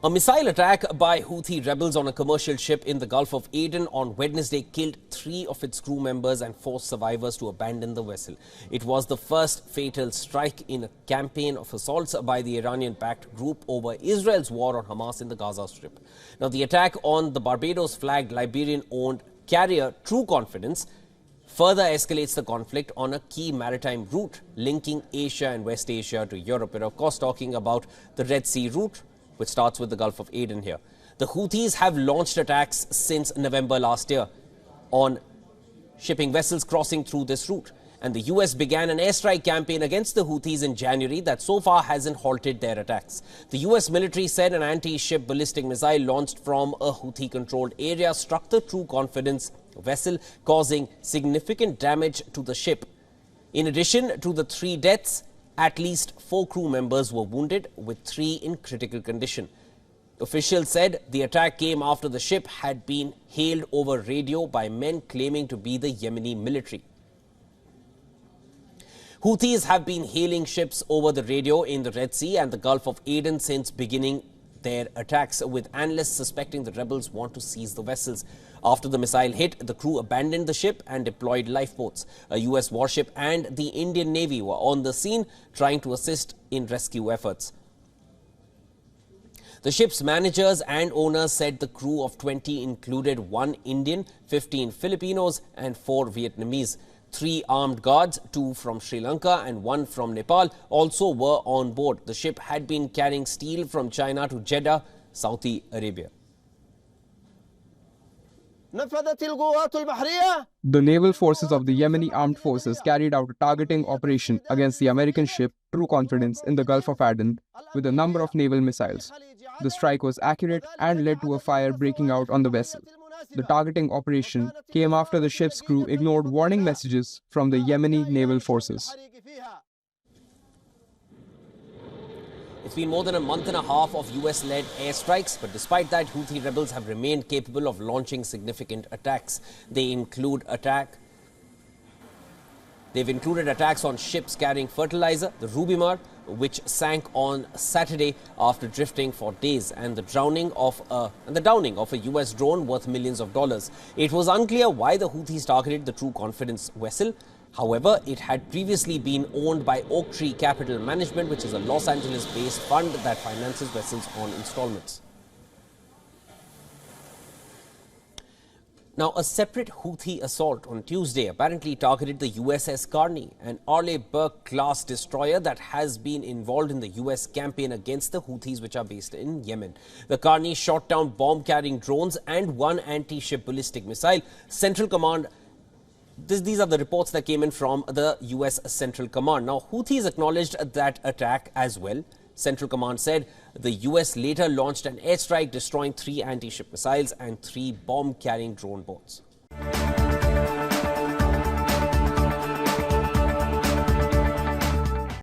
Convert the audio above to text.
A missile attack by Houthi rebels on a commercial ship in the Gulf of Aden on Wednesday killed 3 of its crew members and forced survivors to abandon the vessel. It was the first fatal strike in a campaign of assaults by the Iranian-backed group over Israel's war on Hamas in the Gaza Strip. Now, the attack on the Barbados-flagged Liberian-owned carrier True Confidence further escalates the conflict on a key maritime route linking Asia and West Asia to Europe. We're, of course, talking about the Red Sea route, which starts with the Gulf of Aden here. The Houthis have launched attacks since November last year on shipping vessels crossing through this route. And the US began an airstrike campaign against the Houthis in January that so far hasn't halted their attacks. The US military said an anti-ship ballistic missile launched from a Houthi-controlled area struck the True Confidence vessel, causing significant damage to the ship. In addition to the 3 deaths, at least 4 crew members were wounded, with 3 in critical condition. Officials said the attack came after the ship had been hailed over radio by men claiming to be the Yemeni military. Houthis have been hailing ships over the radio in the Red Sea and the Gulf of Aden since beginning their attacks, with analysts suspecting the rebels want to seize the vessels. After the missile hit, the crew abandoned the ship and deployed lifeboats. A US warship and the Indian Navy were on the scene trying to assist in rescue efforts. The ship's managers and owners said the crew of 20 included 1 Indian, 15 Filipinos and 4 Vietnamese. 3 armed guards, 2 from Sri Lanka and 1 from Nepal, also were on board. The ship had been carrying steel from China to Jeddah, Saudi Arabia. The naval forces of the Yemeni armed forces carried out a targeting operation against the American ship True Confidence in the Gulf of Aden with a number of naval missiles. The strike was accurate and led to a fire breaking out on the vessel. The targeting operation came after the ship's crew ignored warning messages from the Yemeni naval forces. It's been more than a month and a half of US-led airstrikes, but despite that, Houthi rebels have remained capable of launching significant attacks. They've included attacks on ships carrying fertilizer, the Rubimar, which sank on Saturday after drifting for days, and the downing of a US drone worth millions of dollars. It was unclear why the Houthis targeted the True Confidence vessel. However, it had previously been owned by Oak Tree Capital Management, which is a Los Angeles-based fund that finances vessels on installments. Now, a separate Houthi assault on Tuesday apparently targeted the USS Carney, an Arleigh-Burke-class destroyer that has been involved in the US campaign against the Houthis, which are based in Yemen. The Carney shot down bomb-carrying drones and 1 anti-ship ballistic missile. Central Command. These are the reports that came in from the US Central Command. Now, Houthis acknowledged that attack as well. Central Command said the US later launched an airstrike destroying 3 anti-ship missiles and 3 bomb-carrying drone boats.